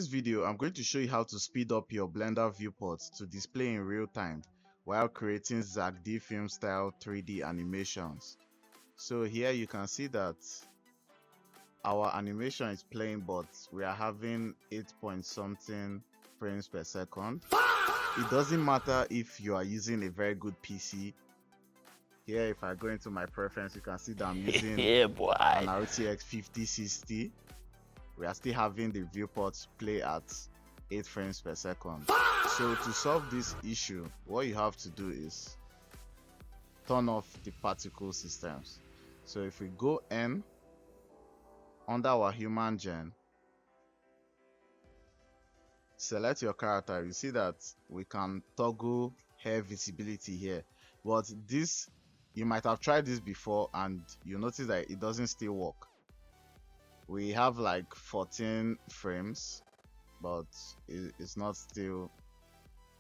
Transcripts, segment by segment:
this video, I'm going to show you how to speed up your Blender viewport to display in real time while creating Zack D Film style 3D animations. So here you can see that our animation is playing, but we are having 8 point something frames per second. It doesn't matter if you are using a very good PC. Here, if I go into my preference, you can see that I'm using Yeah, boy. an RTX 5060. We are still having the viewport play at 8 frames per second. So to solve this issue, what you have to do is turn off the particle systems. So if we go N under our human gen, select your character, you see that we can toggle hair visibility here, but this, you might have tried this before and you notice that it doesn't still work. We have like 14 frames, but it's not still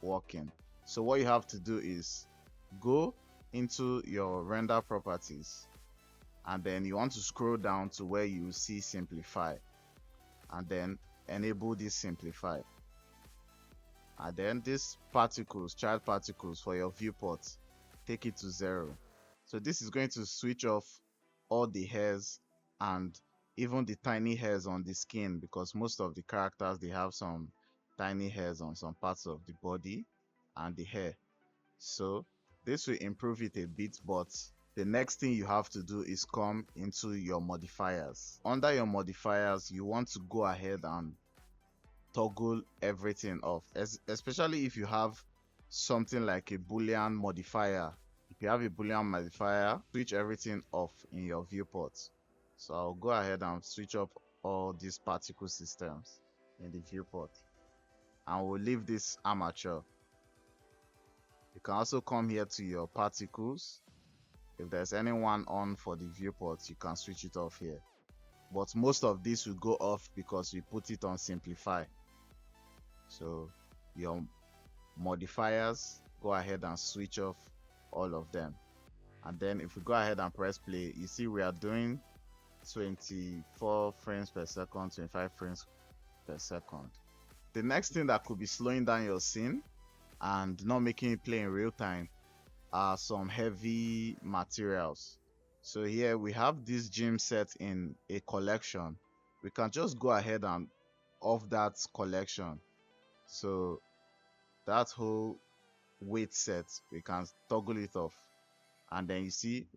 working. So what you have to do is go into your render properties, and then you want to scroll down to where you see simplify, and then enable this simplify, and then these particles, child particles for your viewport, take it to 0. So this is going to switch off all the hairs and even the tiny hairs on the skin, because most of the characters, they have some tiny hairs on some parts of the body and the hair. So this will improve it a bit, but the next thing you have to do is come into your modifiers. Under your modifiers, you want to go ahead and toggle everything off, especially if you have something like a boolean modifier. If you have a boolean modifier, switch everything off in your viewport. So I'll go ahead and switch up all these particle systems in the viewport, and we'll leave this amateur. You can also come here to your particles. If there's anyone on for the viewport, you can switch it off here, but most of this will go off because we put it on simplify. So your modifiers, go ahead and switch off all of them, and then if we go ahead and press play, you see we are doing 24 frames per second, 25 frames per second. The next thing that could be slowing down your scene and not making it play in real time are some heavy materials. So here we have this gym set in a collection. We can just go ahead and off that collection. So that whole weight set, we can toggle it off, and then you see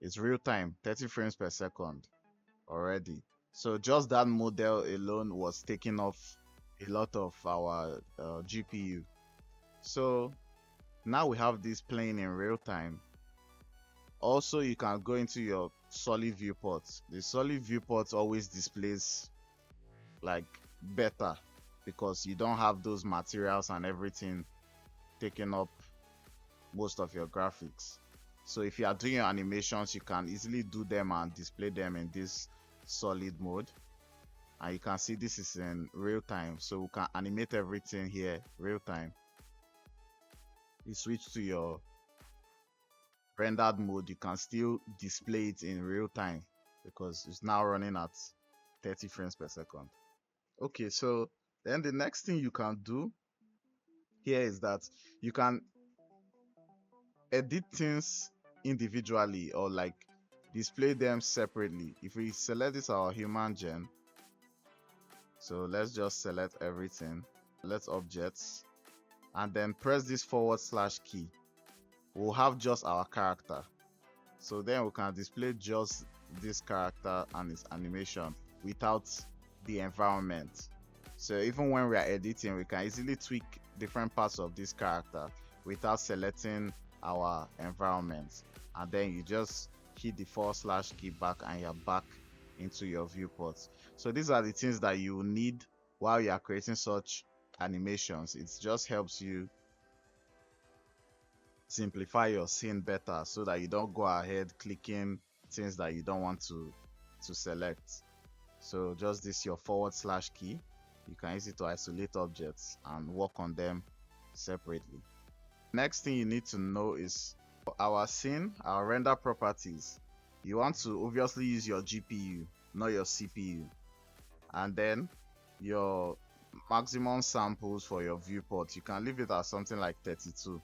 it's real time, 30 frames per second already. So just that model alone was taking off a lot of our GPU. So now we have this playing in real time. Also, you can go into your solid viewport. The solid viewport always displays like better because you don't have those materials and everything taking up most of your graphics. So if you are doing your animations, you can easily do them and display them in this solid mode. And you can see this is in real time, so we can animate everything here real time. You switch to your rendered mode, you can still display it in real time because it's now running at 30 frames per second. Okay, so then the next thing you can do here is that you can edit things individually or like display them separately. If we select this our human gen, so let's just select everything, let's objects, and then press this / key. We'll have just our character, so then we can display just this character and its animation without the environment. So even when we are editing, we can easily tweak different parts of this character without selecting our environment, and then you just hit the / key back and you're back into your viewports. So these are the things that you need while you are creating such animations. It just helps you simplify your scene better so that you don't go ahead clicking things that you don't want to select. So just this your / key, you can use it to isolate objects and work on them separately. Next thing you need to know is our scene, our render properties. You want to obviously use your GPU, not your CPU. And then your maximum samples for your viewport, you can leave it at something like 32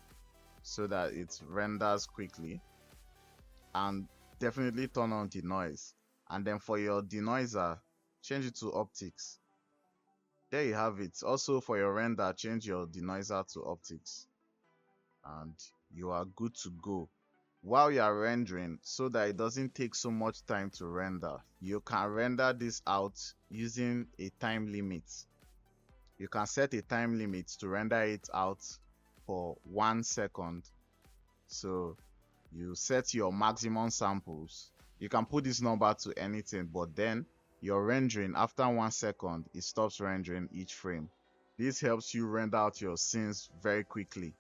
so that it renders quickly, and definitely turn on the noise. And then for your denoiser, change it to optics. There you have it. Also for your render, change your denoiser to optics and you are good to go. While you are rendering, so that it doesn't take so much time to render, you can render this out using a time limit. You can set a time limit to render it out for 1 second. So you set your maximum samples. You can put this number to anything, but then your rendering, after 1 second, it stops rendering each frame. This helps you render out your scenes very quickly.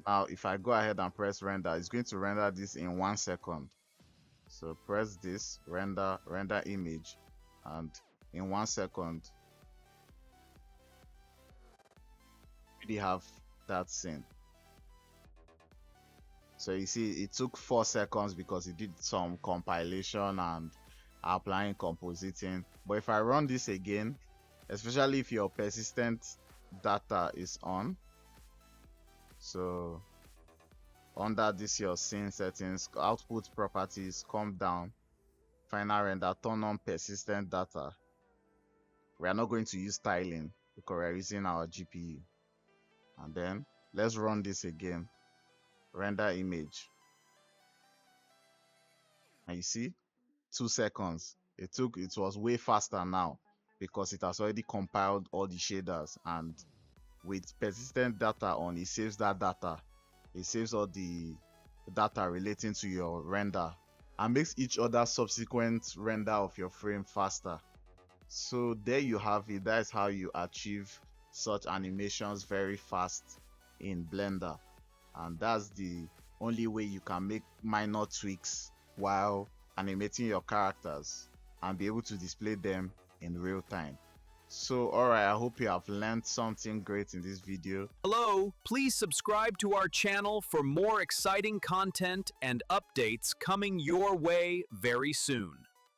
Now if I go ahead and press render, it's going to render this in 1 second. So press this, render image, and in 1 second we have that scene. So you see it took 4 seconds because it did some compilation and applying compositing. But if I run this again, especially if your persistent data is on, so under this your scene settings, output properties, come down, final render, turn on persistent data. We are not going to use styling because we're using our GPU. And then let's run this again, render image, and you see 2 seconds. It was way faster now because it has already compiled all the shaders, and with persistent data on, it saves that data. It saves all the data relating to your render and makes each other subsequent render of your frame faster. So there you have it. That is how you achieve such animations very fast in Blender, and that's the only way you can make minor tweaks while animating your characters and be able to display them in real time. So alright, I hope you have learned something great in this video. Hello, please subscribe to our channel for more exciting content and updates coming your way very soon.